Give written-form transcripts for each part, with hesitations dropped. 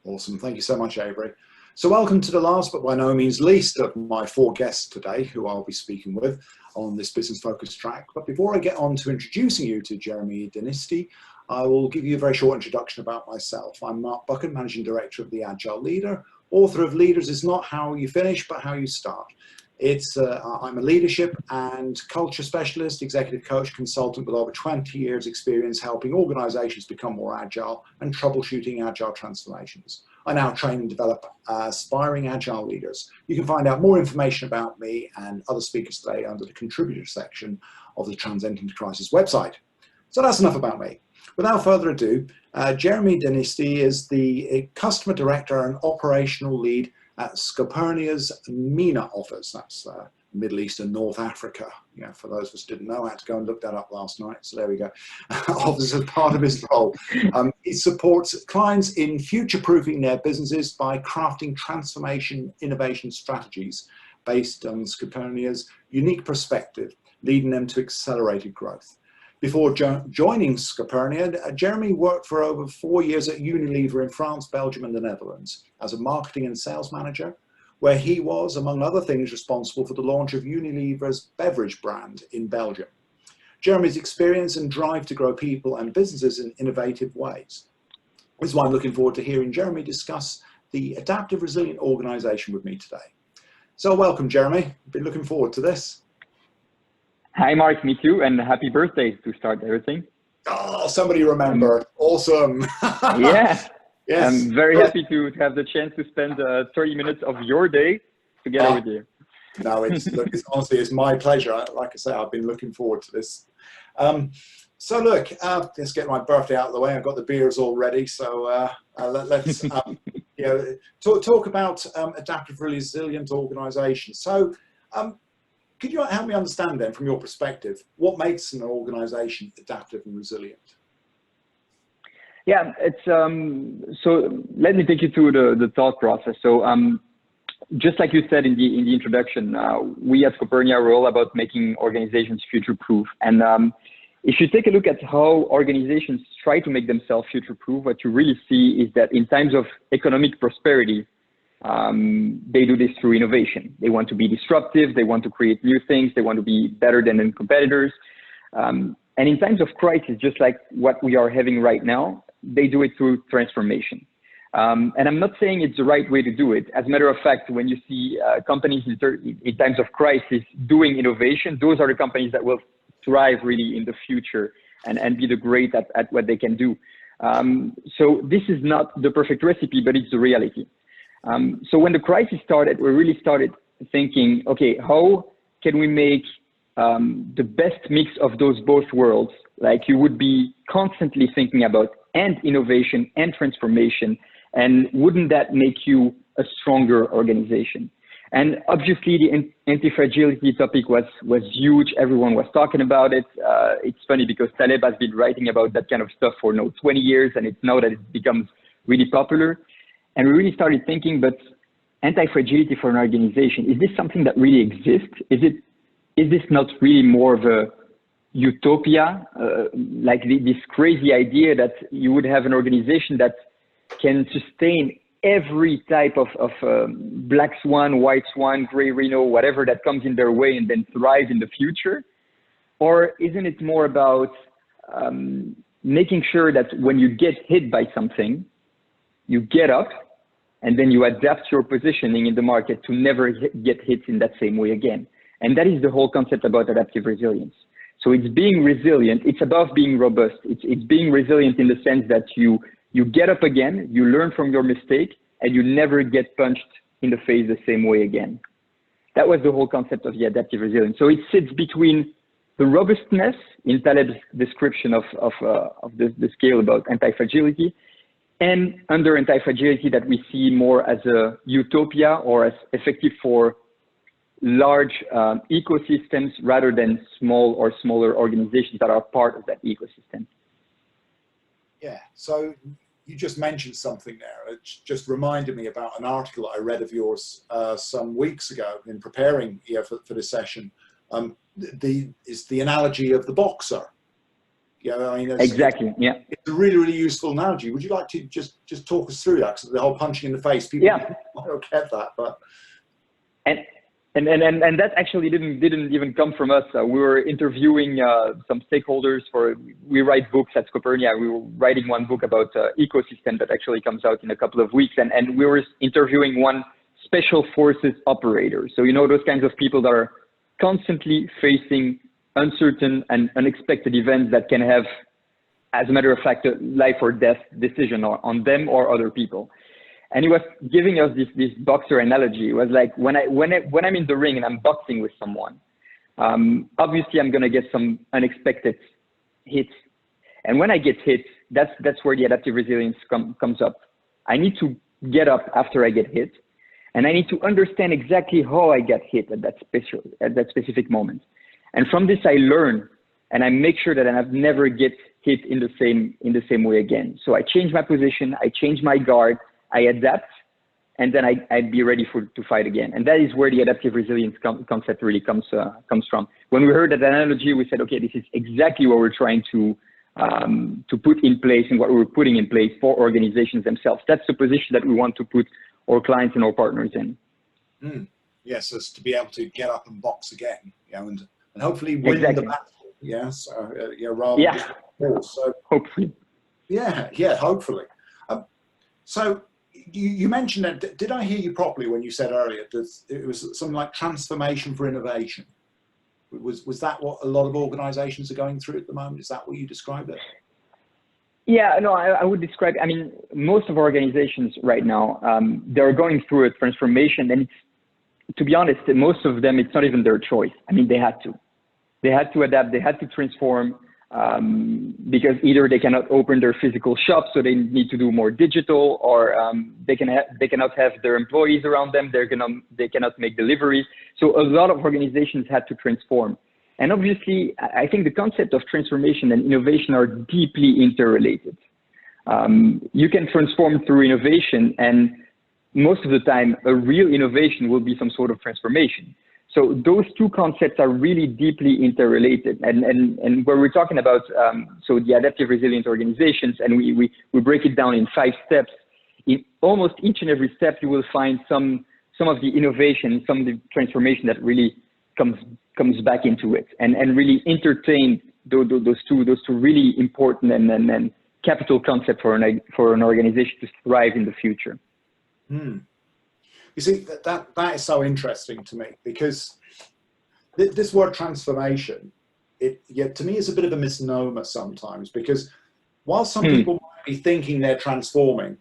Awesome. Thank you so much, Avery. So welcome to the last but by no means least of my 4 guests today who I'll be speaking with on this business focused track. But before I get on to introducing you to Jeremy Denisty, I will give you a very short introduction about myself. I'm Mark Buchan, Managing Director of The Agile Leader, author of Leaders is Not How You Finish, but How You Start. I'm a leadership and culture specialist, executive coach, consultant with over 20 years experience helping organizations become more agile and troubleshooting agile transformations. I now train and develop aspiring agile leaders. You can find out more information about me and other speakers today under the contributor section of the Transcending Crisis website. So that's enough about me. Without further ado, Jeremy Denisty is the customer director and operational lead at Scopernia's MENA office. That's Middle East and North Africa. Yeah, for those of us who didn't know, I had to go and look that up last night. So there we go. Office as part of his role. He supports clients in future-proofing their businesses by crafting transformation innovation strategies based on Scopernia's unique perspective, leading them to accelerated growth. Before joining Scopernia, Jeremy worked for over 4 years at Unilever in France, Belgium, and the Netherlands as a marketing and sales manager, where he was, among other things, responsible for the launch of Unilever's beverage brand in Belgium. Jeremy's experience and drive to grow people and businesses in innovative ways. This is why I'm looking forward to hearing Jeremy discuss the adaptive resilient organization with me today. So welcome, Jeremy. Been looking forward to this. Hi, Mark, me too, and happy birthday to start everything. Oh, somebody remember. Awesome. Yeah, yes. I'm very happy to have the chance to spend 30 minutes of your day together with you. No, honestly, it's my pleasure. Like I say, I've been looking forward to this. So look, let's get my birthday out of the way. I've got the beers all ready. So let's talk about adaptive resilient organization. So could you help me understand then, from your perspective, what makes an organization adaptive and resilient? Yeah, it's so let me take you through the thought process. So just like you said in the introduction, we at Scopernia are all about making organizations future-proof. And if you take a look at how organizations try to make themselves future-proof, what you really see is that in times of economic prosperity, they do this through innovation. They want to be disruptive. They want to create new things. They want to be better than their competitors. And in times of crisis, just like what we are having right now, they do it through transformation. And I'm not saying it's the right way to do it. As a matter of fact, when you see companies in times of crisis doing innovation, those are the companies that will thrive really in the future and be the great at what they can do. So this is not the perfect recipe, but it's the reality. So when the crisis started, we really started thinking, okay, how can we make the best mix of those both worlds? Like you would be constantly thinking about and innovation and transformation, and wouldn't that make you a stronger organization? And obviously the anti-fragility topic was huge. Everyone was talking about it. It's funny because Taleb has been writing about that kind of stuff for 20 years, and it's now that it becomes really popular. And we really started thinking, but anti-fragility for an organization, is this something that really exists? Is this not really more of a utopia, like this crazy idea that you would have an organization that can sustain every type of black swan, white swan, gray rhino, whatever that comes in their way and then thrive in the future? Or isn't it more about making sure that when you get hit by something, you get up and then you adapt your positioning in the market to never get hit in that same way again? And that is the whole concept about adaptive resilience. So it's being resilient. It's about being robust. It's being resilient in the sense that you get up again, you learn from your mistake, and you never get punched in the face the same way again. That was the whole concept of the adaptive resilience. So it sits between the robustness in Taleb's description of the scale about anti-fragility, and under anti-fragility that we see more as a utopia or as effective for large ecosystems rather than small or smaller organizations that are part of that ecosystem. Yeah, so you just mentioned something there. It just reminded me about an article I read of yours some weeks ago in preparing for this session. It's the analogy of the boxer. I mean, Exactly. Yeah. It's a really, really useful analogy. Would you like to just talk us through that? Because the whole punching in the face, people don't get that, but. And that actually didn't even come from us. We were interviewing some stakeholders we write books at Scopernia. We were writing one book about ecosystem that actually comes out in a couple of weeks. And we were interviewing one special forces operator. So, those kinds of people that are constantly facing uncertain and unexpected events that can have, as a matter of fact, a life or death decision on them or other people. And he was giving us this boxer analogy. It was like when I'm in the ring and I'm boxing with someone, obviously I'm going to get some unexpected hits. And when I get hit, that's where the adaptive resilience comes up. I need to get up after I get hit, and I need to understand exactly how I get hit at that specific moment. And from this, I learn, and I make sure that I never get hit in the same way again. So I change my position, I change my guard, I adapt, and then I'd be ready to fight again. And that is where the adaptive resilience concept really comes from. When we heard that analogy, we said, okay, this is exactly what we're trying to put in place and what we're putting in place for organizations themselves. That's the position that we want to put our clients and our partners in. Yes, it's to be able to get up and box again, and hopefully win the battle. Yes, rather than just force. So hopefully. Yeah, hopefully. So you mentioned that. Did I hear you properly when you said earlier that it was something like transformation for innovation? Was that what a lot of organizations are going through at the moment? Is that what you described it? Yeah, no, I would describe, most of our organizations right now, they're going through a transformation, and to be honest, most of them, it's not even their choice. They had to. They had to adapt, they had to transform, because either they cannot open their physical shop, so they need to do more digital, or they cannot have their employees around them, they cannot make deliveries. So a lot of organizations had to transform. And obviously, I think the concept of transformation and innovation are deeply interrelated. You can transform through innovation, and most of the time, a real innovation will be some sort of transformation. So those two concepts are really deeply interrelated. And where we're talking about, so the adaptive resilient organizations, and we break it down in 5 steps. In almost each and every step, you will find some of the innovation, some of the transformation that really comes back into it, and really entertain those two really important and capital concepts for an organization to thrive in the future. You see, that is so interesting to me, because this word transformation, to me is a bit of a misnomer sometimes, because while some people might be thinking they're transforming,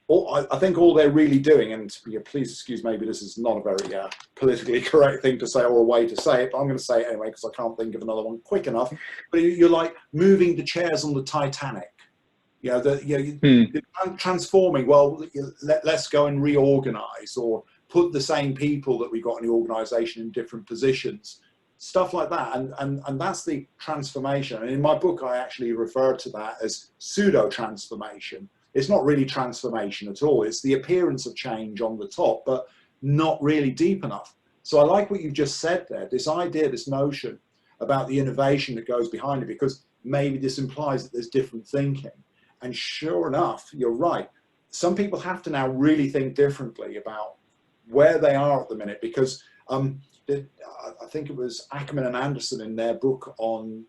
I think all they're really doing, and please excuse, maybe this is not a very politically correct thing to say or a way to say it, but I'm going to say it anyway because I can't think of another one quick enough. But you're like moving the chairs on the Titanic. Transforming. Well, let's go and reorganize, or put the same people that we got in the organization in different positions, stuff like that. And that's the transformation. And in my book, I actually refer to that as pseudo transformation. It's not really transformation at all. It's the appearance of change on the top, but not really deep enough. So I like what you just said there, this idea, this notion about the innovation that goes behind it, because maybe this implies that there's different thinking. And sure enough, you're right. Some people have to now really think differently about where they are at the minute, because I think it was Ackerman and Anderson in their book on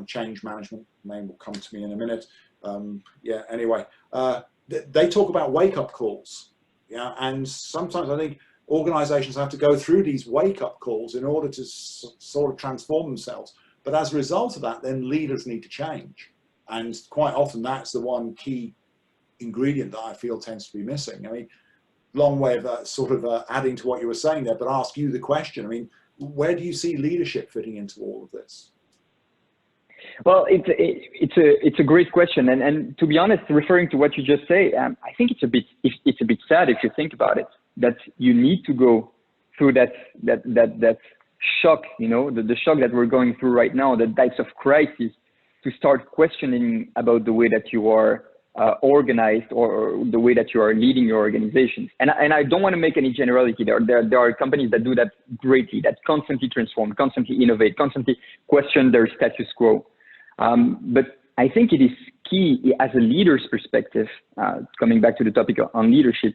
change management, name will come to me in a minute. Anyway, they talk about wake-up calls. And sometimes I think organizations have to go through these wake-up calls in order to sort of transform themselves. But as a result of that, then leaders need to change. And quite often that's the one key ingredient that I feel tends to be missing. Long way of sort of adding to what you were saying there, but ask you the question. Where do you see leadership fitting into all of this? Well, it's a great question, and to be honest, referring to what you just say, I think it's a bit sad if you think about it, that you need to go through that shock, the shock that we're going through right now, the types of crises, to start questioning about the way that you are organized, or the way that you are leading your organizations. And I don't want to make any generality. There are companies that do that greatly, that constantly transform, constantly innovate, constantly question their status quo. But I think it is key as a leader's perspective, coming back to the topic on leadership,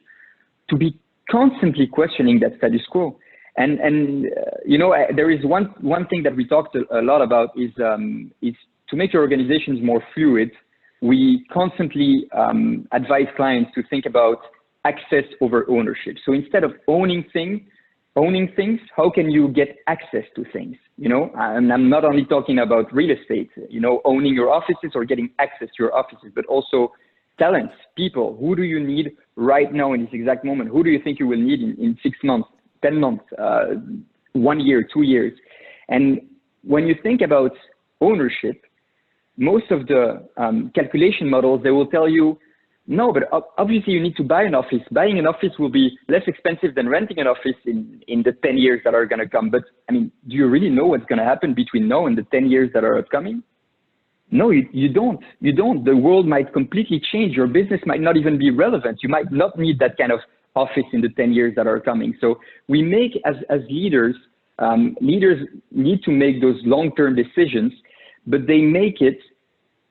to be constantly questioning that status quo. And you know, there is one thing that we talked a lot about is to make your organizations more fluid. We constantly advise clients to think about access over ownership. So instead of owning things, how can you get access to things? You know, and I'm not only talking about real estate, you know, owning your offices or getting access to your offices, but also talents, people. Who do you need right now in this exact moment? Who do you think you will need in 6 months, 10 months, 1 year, 2 years? And when you think about ownership, most of the calculation models, they will tell you, no, but obviously you need to buy an office. Buying an office will be less expensive than renting an office in the 10 years that are going to come. But I mean, do you really know what's going to happen between now and the 10 years that are upcoming? No, you don't. You don't. The world might completely change. Your business might not even be relevant. You might not need that kind of office in the 10 years that are coming. So we make, as leaders, leaders need to make those long-term decisions, but they make it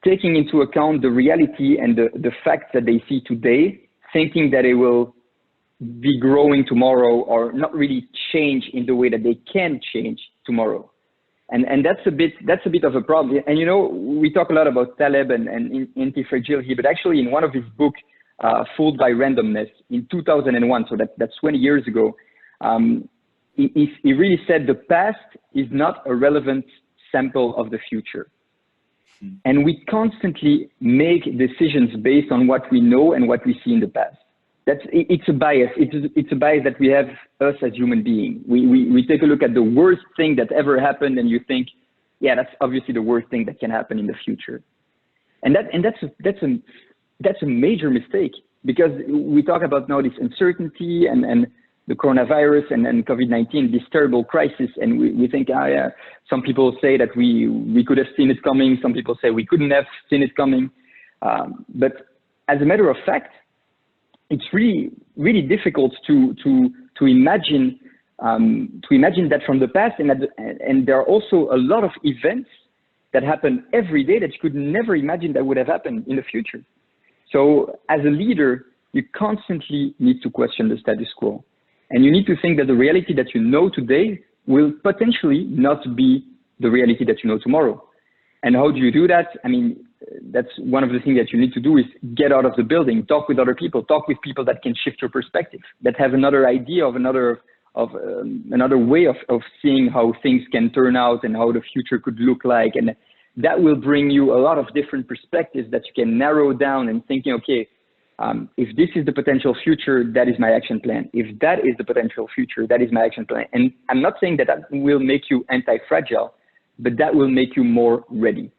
taking into account the reality and the facts that they see today, thinking that it will be growing tomorrow or not really change in the way that they can change tomorrow. And that's a bit of a problem. And you know, we talk a lot about Taleb and Antifragile here, but actually in one of his books, Fooled by Randomness, in 2001, so that's 20 years ago, he really said the past is not a relevant sample of the future. And we constantly make decisions based on what we know and what we see in the past. It's a bias. It's a bias that we have, us as human beings. We take a look at the worst thing that ever happened, and you think, yeah, that's obviously the worst thing that can happen in the future. And that's a major mistake, because we talk about now this uncertainty and the coronavirus and COVID-19, this terrible crisis, and we think, yeah, some people say that we could have seen it coming. Some people say we couldn't have seen it coming. But as a matter of fact, it's really, really difficult to imagine that from the past, and there are also a lot of events that happen every day that you could never imagine that would have happened in the future. So as a leader, you constantly need to question the status quo. And you need to think that the reality that you know today will potentially not be the reality that you know tomorrow. And how do you do that? I mean, that's one of the things that you need to do is get out of the building, talk with other people, talk with people that can shift your perspective, that have another idea of another way of seeing how things can turn out and how the future could look like. And that will bring you a lot of different perspectives that you can narrow down and thinking, okay, if this is the potential future, that is my action plan. If that is the potential future, that is my action plan. And I'm not saying that will make you anti-fragile, but that will make you more ready.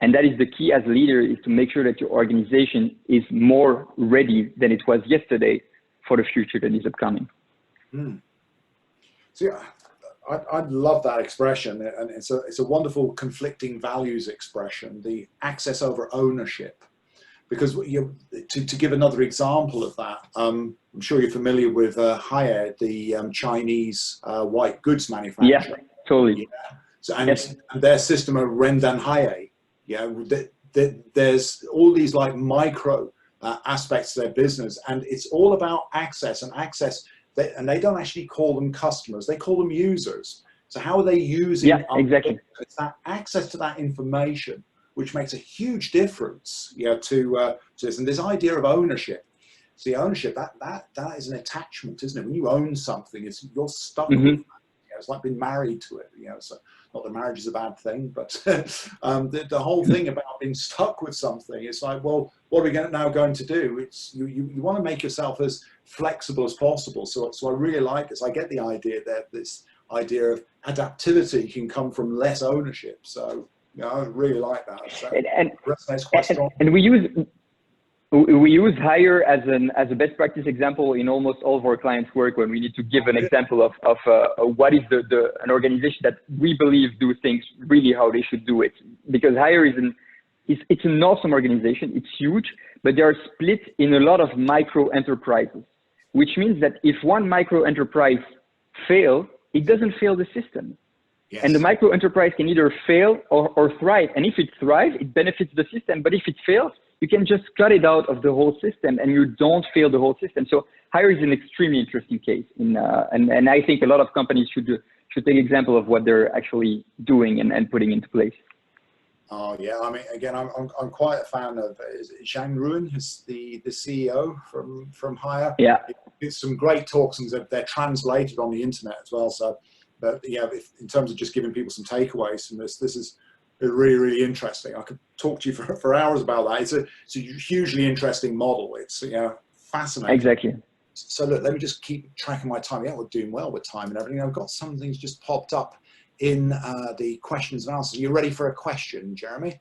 And that is the key as a leader, is to make sure that your organization is more ready than it was yesterday for the future that is upcoming. See, I love that expression, and it's a wonderful conflicting values expression, the access over ownership. Because to give another example of that, I'm sure you're familiar with Haier, the Chinese white goods manufacturer. Yeah, totally. Yeah. So, and their system of Rendan Haier. Yeah, there's all these like micro aspects to their business, and it's all about access and access. And they don't actually call them customers; they call them users. So how are they using? Yeah, exactly. It's that access to that information which makes a huge difference, to this. And this idea of ownership. See, ownership, that is an attachment, isn't it? When you own something, you're stuck with it. It's like being married to it. So not that marriage is a bad thing, but the whole thing about being stuck with something, it's like, well, what are we now going to do? It's you want to make yourself as flexible as possible. So I really like this. I get the idea that this idea of adaptivity can come from less ownership. So I really like that. So resonates quite strong. And we use Haier as a best practice example in almost all of our clients' work when we need to give an example of what is an organization that we believe do things really how they should do it. Because Haier it's an awesome organization. It's huge, but they are split in a lot of micro enterprises, which means that if one micro enterprise fails, it doesn't fail the system. And the micro enterprise can either fail or thrive. And if it thrives, it benefits the system. But if it fails, you can just cut it out of the whole system and you don't fail the whole system. So Hire is an extremely interesting case. And I think a lot of companies should take example of what they're actually doing and putting into place. Oh yeah, I mean, again, I'm quite a fan of Zhang Ruan, who's the CEO from Hire. Yeah, it's some great talks, and they're translated on the internet as well. So, but yeah, in terms of just giving people some takeaways from this is really interesting. I could talk to you for hours about that. It's a hugely interesting model. It's fascinating. Exactly. So look, let me just keep track of my time. Yeah, we're doing well with time and everything. I've got some things just popped up in the questions and answers. Are you ready for a question, Jeremy?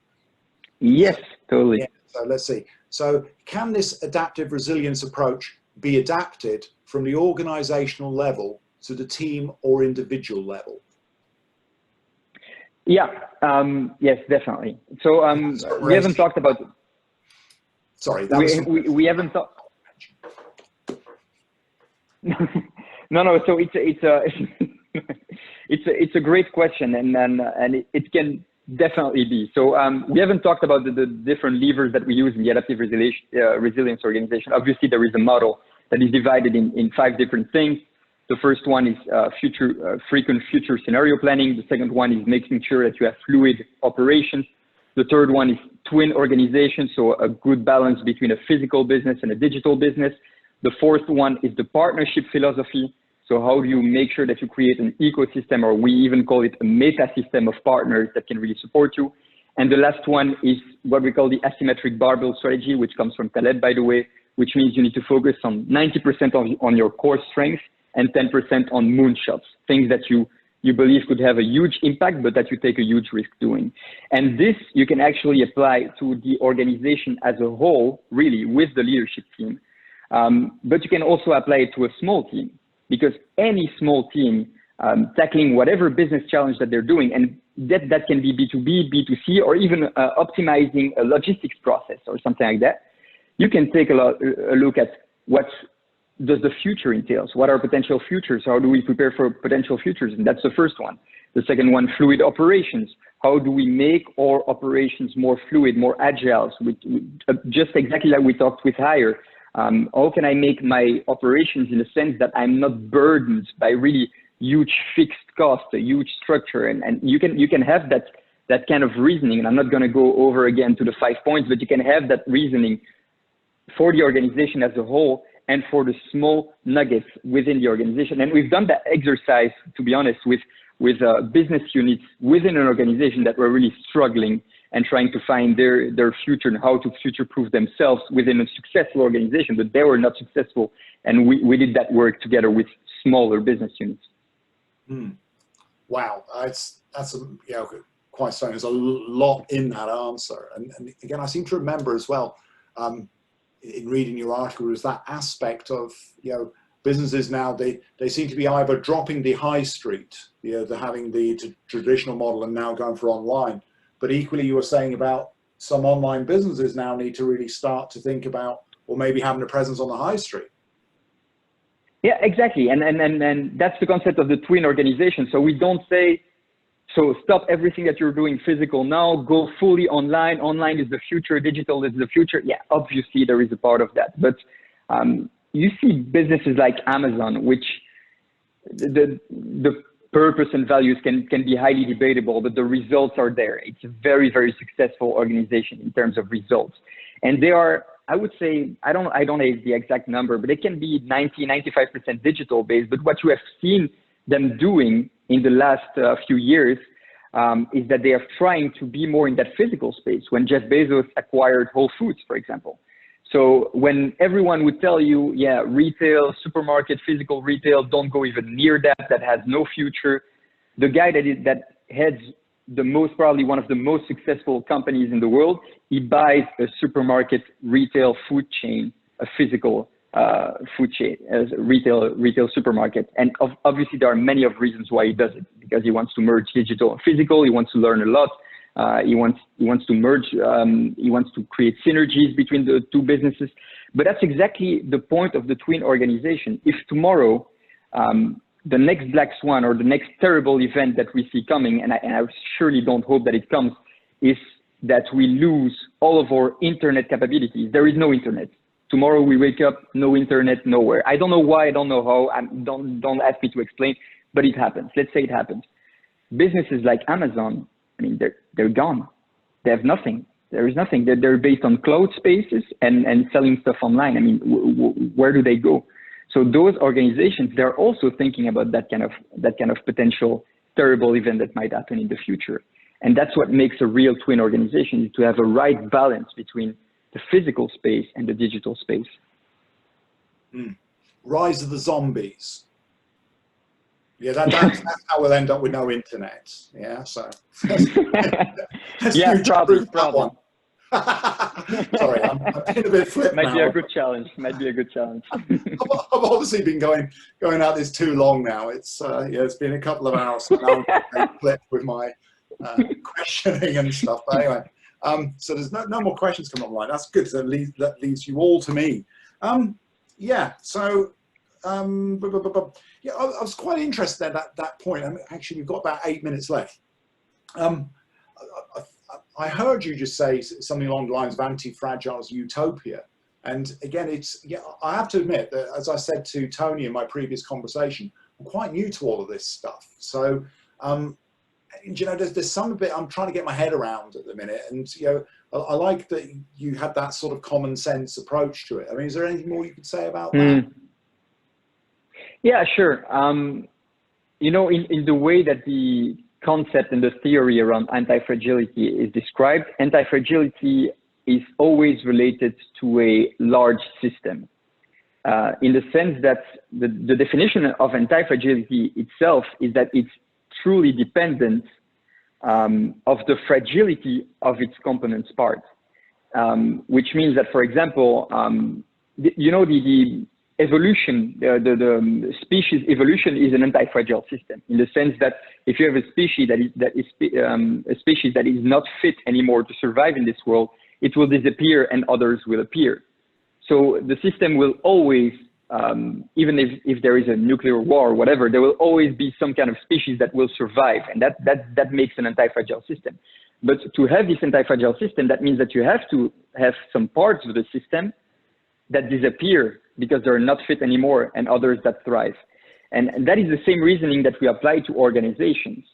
Yes, totally. Yeah, so let's see. So can this adaptive resilience approach be adapted from the organizational level to the team or individual level? Yeah, yes, definitely. So we haven't talked about. Sorry, we haven't talked. No. So it's a great question, and it can definitely be. So we haven't talked about the different levers that we use in the adaptive resilience organization. Obviously, there is a model that is divided in 5 different things. The first one is frequent future scenario planning. The second one is making sure that you have fluid operations. The third one is twin organization, so a good balance between a physical business and a digital business. The fourth one is the partnership philosophy. So how do you make sure that you create an ecosystem, or we even call it a meta system of partners that can really support you. And the last one is what we call the asymmetric barbell strategy, which comes from Taleb, by the way, which means you need to focus on 90% on your core strengths and 10% on moonshots, things that you believe could have a huge impact, but that you take a huge risk doing. And this you can actually apply to the organization as a whole, really, with the leadership team. But you can also apply it to a small team, because any small team tackling whatever business challenge that they're doing, and that can be B2B, B2C, or even optimizing a logistics process or something like that, you can take a look at what does the future entails. What are potential futures? How do we prepare for potential futures? And that's the first one. The second one, fluid operations. How do we make our operations more fluid, more agile? So just exactly like we talked with Hire. How can I make my operations in the sense that I'm not burdened by really huge fixed costs, a huge structure? And you can have that kind of reasoning. And I'm not going to go over again to the 5 points, but you can have that reasoning for the organization as a whole and for the small nuggets within the organization. And we've done that exercise, to be honest, with business units within an organization that were really struggling and trying to find their future and how to future-proof themselves within a successful organization, but they were not successful. And we did that work together with smaller business units. Wow, that's quite stunning. There's a lot in that answer. And again, I seem to remember as well, in reading your article, was that aspect of businesses now, they seem to be either dropping the high street, they're having the traditional model and now going for online. But equally, you were saying about some online businesses now need to really start to think about, or maybe having a presence on the high street. Yeah, exactly. And that's the concept of the twin organization. So we don't say, so stop everything that you're doing physical now, go fully online. Online is the future, digital is the future. Yeah, obviously there is a part of that. But you see businesses like Amazon, which the purpose and values can be highly debatable, but the results are there. It's a very, very successful organization in terms of results. And they are, I would say, I don't know the exact number, but it can be 95% digital based. But what you have seen them doing in the last few years is that they are trying to be more in that physical space. When Jeff Bezos acquired Whole Foods, for example. So when everyone would tell you, yeah, retail, supermarket, physical retail, don't go even near that has no future. The guy that heads probably one of the most successful companies in the world, he buys a supermarket retail food chain, a physical food chain, as retail supermarket. And obviously there are many of reasons why he does it, because he wants to merge digital and physical. He wants to learn a lot. He wants to merge, he wants to create synergies between the two businesses. But that's exactly the point of the twin organization. If tomorrow the next black swan or the next terrible event that we see coming, and I surely don't hope that it comes, is that we lose all of our internet capabilities. There is no internet. Tomorrow we wake up, no internet, nowhere. I don't know why, I don't know how, don't ask me to explain, but it happens. Let's say it happens. Businesses like Amazon, I mean, they're gone. They have nothing. There is nothing. They're based on cloud spaces and selling stuff online. I mean, where do they go? So those organizations, they're also thinking about that kind of potential terrible event that might happen in the future. And that's what makes a real twin organization, is to have a right balance between the physical space and the digital space. Rise of the zombies. Yeah, that's how we'll end up with no internet. Yeah, so yeah, probably. Sorry, I'm being a bit flip Might now. be a good challenge. Might be a good challenge. I've obviously been going at this too long now. It's it's been a couple of hours. So now I'm flipped with my questioning and stuff. But anyway, so there's no more questions coming online. That's good. So that leaves you all to me. Yeah. So yeah, I was quite interested at that point. I mean, actually, we've got about 8 minutes left. I heard you just say something along the lines of Antifragile Utopia. And again, I have to admit that, as I said to Tony in my previous conversation, I'm quite new to all of this stuff. So, you know, there's some bit I'm trying to get my head around at the minute. And, you know, I like that you had that sort of common sense approach to it. I mean, is there anything more you could say about that? Yeah, sure. You know, in the way that the concept and the theory around anti-fragility is described, anti-fragility is always related to a large system, in the sense that the definition of anti-fragility itself is that it's truly dependent of the fragility of its components part, which means that, for example, you know, the evolution, the species evolution is an anti-fragile system, in the sense that if you have a species that is not fit anymore to survive in this world, it will disappear and others will appear. So the system will always, even if there is a nuclear war or whatever, there will always be some kind of species that will survive, and that makes an anti-fragile system. But to have this anti-fragile system, that means that you have to have some parts of the system that disappear because they're not fit anymore, and others that thrive. And that is the same reasoning that we apply to organizations.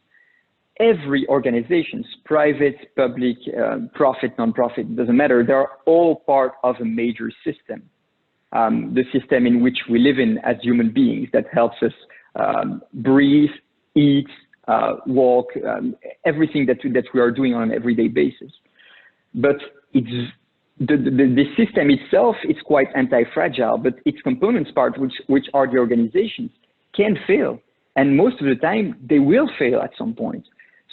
Every organization, private, public, profit, non-profit, doesn't matter, they're all part of a major system. The system in which we live in as human beings, that helps us breathe, eat, walk, everything that we are doing on an everyday basis. But the system itself is quite anti-fragile, but its components part, which are the organizations, can fail. And most of the time, they will fail at some point.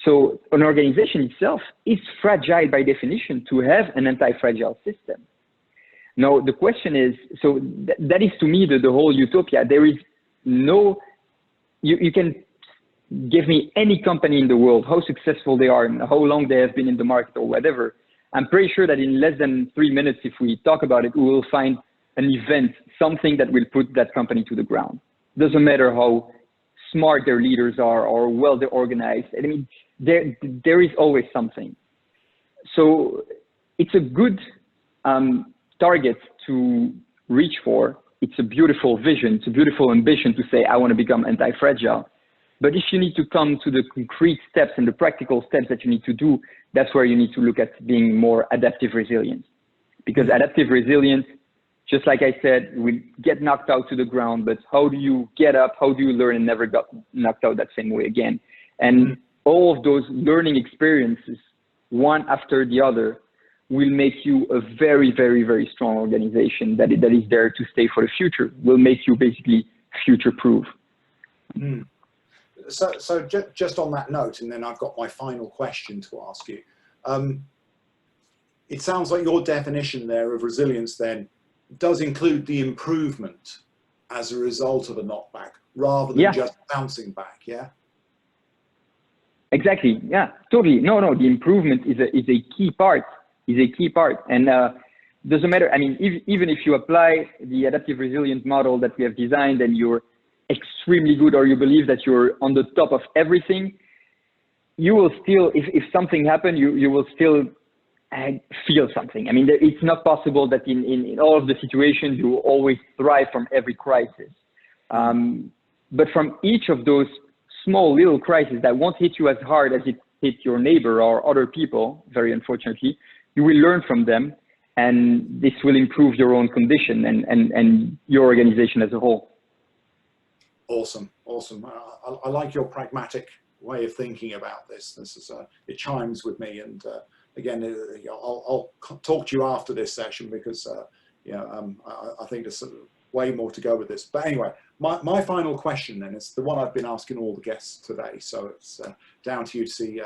So an organization itself is fragile by definition to have an anti-fragile system. Now, the question is, so that is to me the whole utopia. There is no, you can give me any company in the world, how successful they are and how long they have been in the market or whatever. I'm pretty sure that in less than 3 minutes, if we talk about it, we will find an event, something that will put that company to the ground. Doesn't matter how smart their leaders are or well they're organized. I mean, there is always something. So it's a good target to reach for. It's a beautiful vision. It's a beautiful ambition to say, I want to become anti-fragile. But if you need to come to the concrete steps and the practical steps that you need to do, that's where you need to look at being more adaptive resilient. Because adaptive resilience, just like I said, we get knocked out to the ground, but how do you get up? How do you learn and never got knocked out that same way again? And all of those learning experiences, one after the other, will make you a very, very, very strong organization that is there to stay for the future, will make you basically future-proof. So just on that note, and then I've got my final question to ask you. It sounds like your definition there of resilience then does include the improvement as a result of a knockback, rather than just bouncing back, yeah? Exactly, yeah, totally. No, the improvement is a key part, And doesn't matter, I mean, even if you apply the adaptive resilient model that we have designed and you're extremely good, or you believe that you're on the top of everything, you will still, if something happens, you will still feel something. I mean, it's not possible that in all of the situations you will always thrive from every crisis. But from each of those small little crises that won't hit you as hard as it hit your neighbor or other people, very unfortunately, you will learn from them, and this will improve your own condition and your organization as a whole. Awesome, awesome. I like your pragmatic way of thinking about this. This is it chimes with me, and again, I'll talk to you after this session because I think there's way more to go with this. But anyway, my final question then is the one I've been asking all the guests today. So it's down to you to see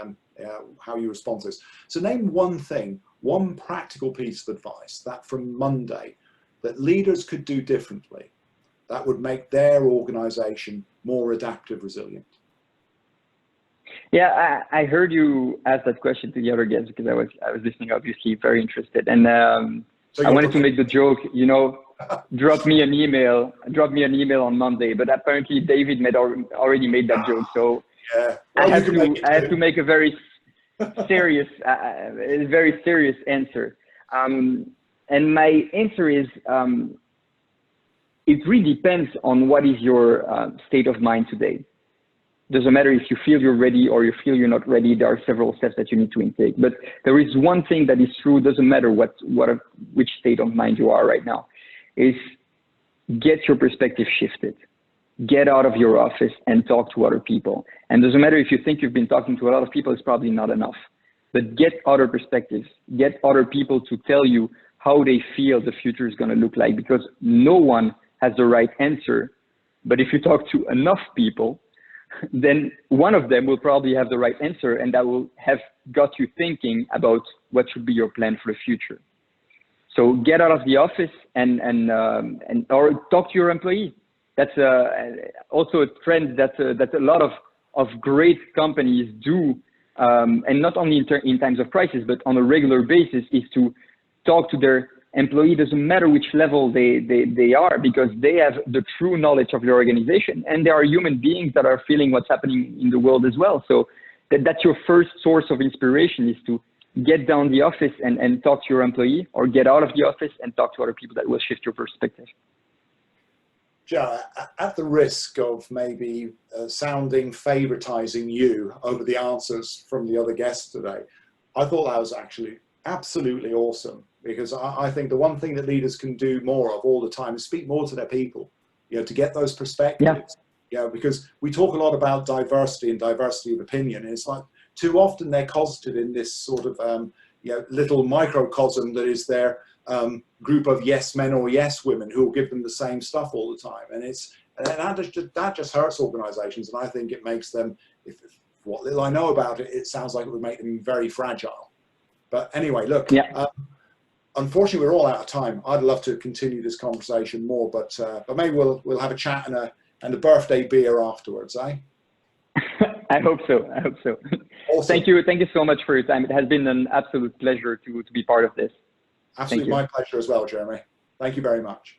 how you respond to this. So name one thing, one practical piece of advice that from Monday that leaders could do differently that would make their organization more adaptive, resilient. Yeah, I heard you ask that question to the other guests because I was listening, obviously very interested, and so I wanted to make the joke, drop me an email on Monday, but apparently David already made that joke, so yeah. Well, I have to make a very serious, answer, and my answer is it really depends on what is your state of mind today. Doesn't matter if you feel you're ready or you feel you're not ready. There are several steps that you need to intake. But there is one thing that is true. Doesn't matter which state of mind you are right now. Is get your perspective shifted. Get out of your office and talk to other people. And doesn't matter if you think you've been talking to a lot of people. It's probably not enough. But get other perspectives. Get other people to tell you how they feel the future is going to look like. Because no one has the right answer. But if you talk to enough people, then one of them will probably have the right answer, and that will have got you thinking about what should be your plan for the future. So get out of the office and or talk to your employee. That's also a trend that a lot of great companies do, and not only in times of crisis, but on a regular basis, is to talk to their employee. Doesn't matter which level they are, because they have the true knowledge of your organization, and they are human beings that are feeling what's happening in the world as well. So that's your first source of inspiration, is to get down the office and talk to your employee, or get out of the office and talk to other people that will shift your perspective. Joe, at the risk of maybe sounding favoritizing you over the answers from the other guests today, I thought that was actually absolutely awesome, because I think the one thing that leaders can do more of all the time is speak more to their people, to get those perspectives. Yeah. Because we talk a lot about diversity and diversity of opinion, and it's like too often they're closeted in this sort of little microcosm that is their group of yes men or yes women who will give them the same stuff all the time, and that just hurts organizations, and I think it makes them, if what little I know about it, it sounds like it would make them very fragile. But anyway, look, unfortunately, we're all out of time. I'd love to continue this conversation more, but maybe we'll have a chat and a birthday beer afterwards, eh? I hope so. Awesome. Thank you so much for your time. It has been an absolute pleasure to be part of this. Absolutely, my pleasure as well, Jeremy. Thank you very much.